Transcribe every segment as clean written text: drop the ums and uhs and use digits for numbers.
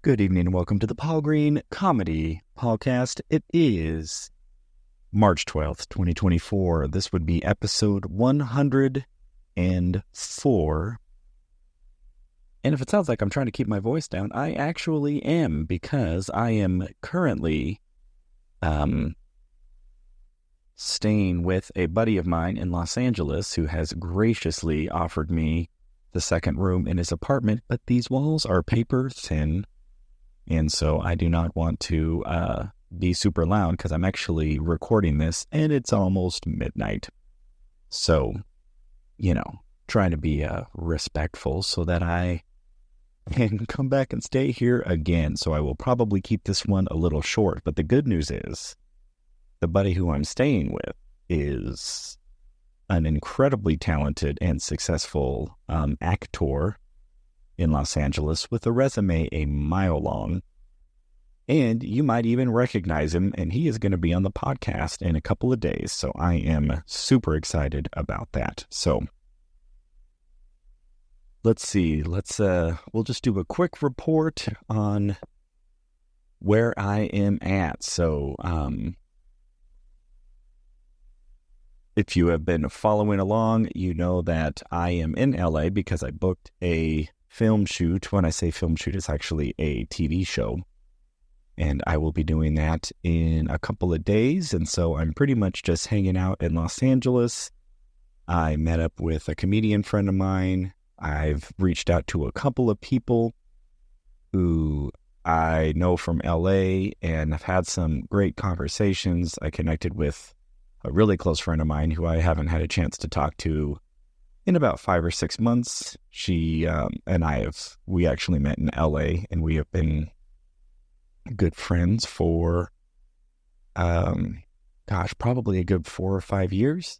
Good evening and welcome to the Paul Green Comedy PaulCast. It is March 12th, 2024. This would be episode 104. And if it sounds like I'm trying to keep my voice down, I actually am, because I am currently staying with a buddy of mine in Los Angeles who has graciously offered me the second room in his apartment, but these walls are paper thin. And so I do not want to be super loud because I'm actually recording this and it's almost midnight. So, trying to be respectful so that I can come back and stay here again. So I will probably keep this one a little short. But the good news is the buddy who I'm staying with is an incredibly talented and successful actor in Los Angeles with a resume a mile long. And you might even recognize him, and he is going to be on the podcast in a couple of days. So I am super excited about that. So let's see. We'll just do a quick report on where I am at. So if you have been following along, you know that I am in LA because I booked a film shoot. When I say film shoot, it's actually a TV show. And I will be doing that in a couple of days. And so I'm pretty much just hanging out in Los Angeles. I met up with a comedian friend of mine. I've reached out to a couple of people who I know from LA and I've had some great conversations. I connected with a really close friend of mine who I haven't had a chance to talk to in about 5 or 6 months. She and we actually met in LA, and we have been good friends for, probably a good 4 or 5 years.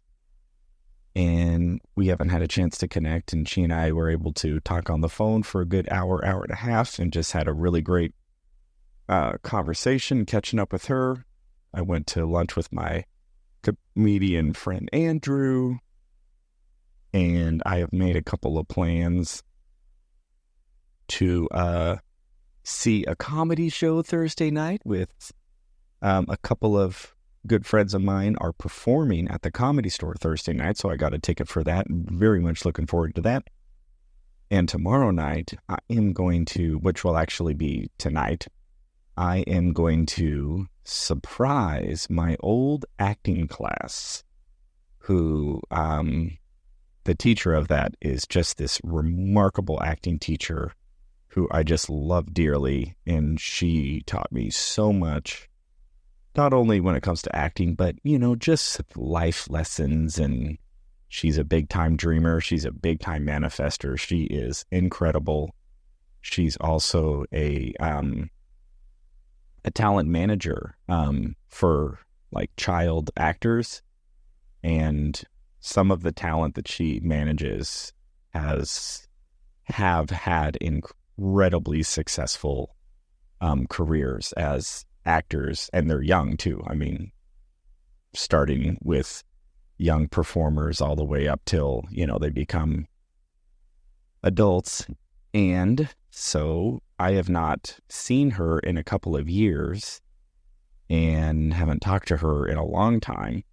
And we haven't had a chance to connect, and she and I were able to talk on the phone for a good hour and a half, and just had a really great conversation, catching up with her. I went to lunch with my comedian friend Andrew, and I have made a couple of plans to see a comedy show Thursday night with a couple of good friends of mine are performing at the Comedy Store Thursday night, so I got a ticket for that. Very much looking forward to that. And tomorrow night, I am going to, which will actually be tonight, I am going to surprise my old acting class, who the teacher of that is just this remarkable acting teacher who I just love dearly. And she taught me so much, not only when it comes to acting, but, just life lessons. And she's a big time dreamer. She's a big time manifester. She is incredible. She's also a talent manager for like child actors, and some of the talent that she manages have had incredibly successful careers as actors, and they're young too. I mean, starting with young performers all the way up till, they become adults. And so I have not seen her in a couple of years and haven't talked to her in a long time.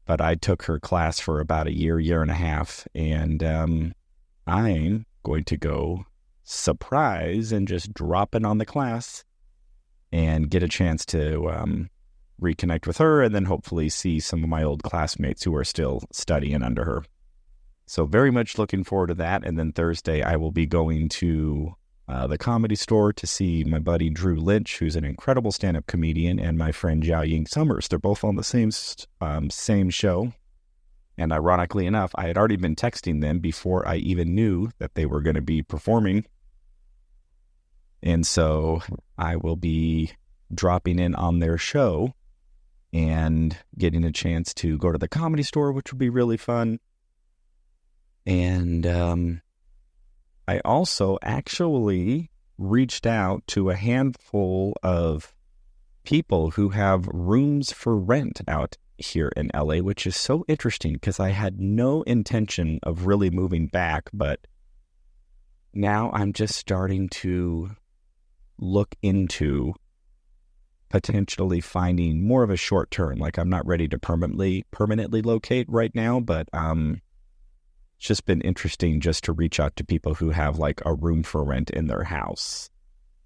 But I took her class for about a year and a half, and I'm going to go surprise and just drop in on the class and get a chance to reconnect with her, and then hopefully see some of my old classmates who are still studying under her. So very much looking forward to that. And then Thursday, I will be going to the Comedy Store to see my buddy Drew Lynch, who's an incredible stand-up comedian, and my friend Jiao Ying Summers. They're both on the same show. And ironically enough, I had already been texting them before I even knew that they were going to be performing. And so I will be dropping in on their show and getting a chance to go to the Comedy Store, which will be really fun. And I also actually reached out to a handful of people who have rooms for rent out here in LA, which is so interesting because I had no intention of really moving back, but now I'm just starting to look into potentially finding more of a short term. Like, I'm not ready to permanently locate right now, but it's just been interesting just to reach out to people who have like a room for rent in their house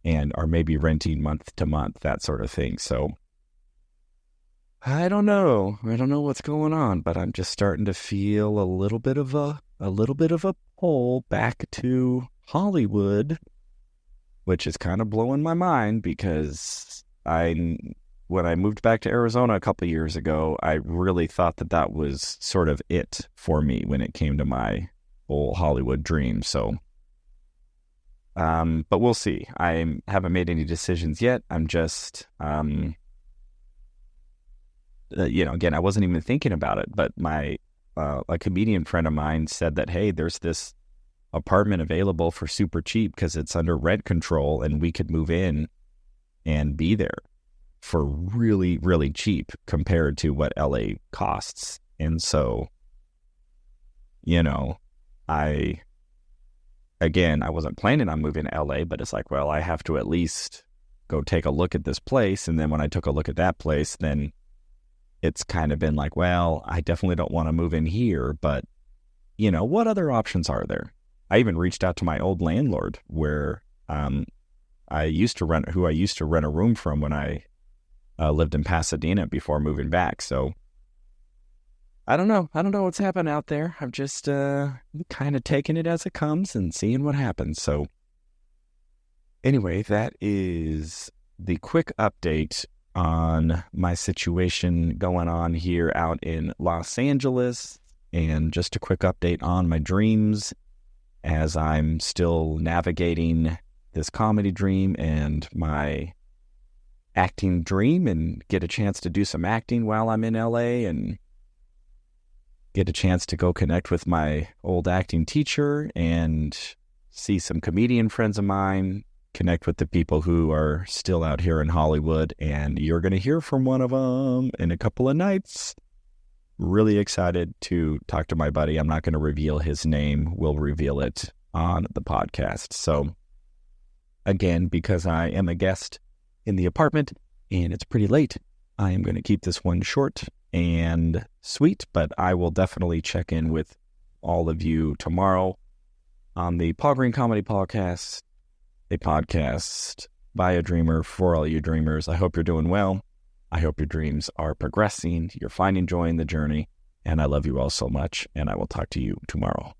and are maybe renting month to month, that sort of thing. So I don't know what's going on, but I'm just starting to feel a little bit of a pull back to Hollywood, which is kind of blowing my mind because when I moved back to Arizona a couple of years ago, I really thought that was sort of it for me when it came to my whole Hollywood dream. So, but we'll see. I haven't made any decisions yet. I'm just, again, I wasn't even thinking about it, but a comedian friend of mine said that, hey, there's this apartment available for super cheap because it's under rent control and we could move in and be there for really, really cheap compared to what LA costs. And so, I wasn't planning on moving to LA, but it's like, well, I have to at least go take a look at this place. And then when I took a look at that place, then it's kind of been like, well, I definitely don't want to move in here, but what other options are there? I even reached out to my old landlord where I used to rent a room from when I lived in Pasadena before moving back. So I don't know what's happening out there. I'm just kind of taking it as it comes and seeing what happens. So anyway, that is the quick update on my situation going on here out in Los Angeles, and just a quick update on my dreams as I'm still navigating this comedy dream and my acting dream, and get a chance to do some acting while I'm in LA and get a chance to go connect with my old acting teacher and see some comedian friends of mine, connect with the people who are still out here in Hollywood, and you're going to hear from one of them in a couple of nights. Really excited to talk to my buddy. I'm not going to reveal his name. We'll reveal it on the podcast. So again, because I am a guest in the apartment and it's pretty late, I am going to keep this one short and sweet, but I will definitely check in with all of you tomorrow on the Paul Green Comedy PaulCast, a podcast by a dreamer for all you dreamers. I hope you're doing well. I hope your dreams are progressing. You're finding joy in the journey, and I love you all so much, and I will talk to you tomorrow.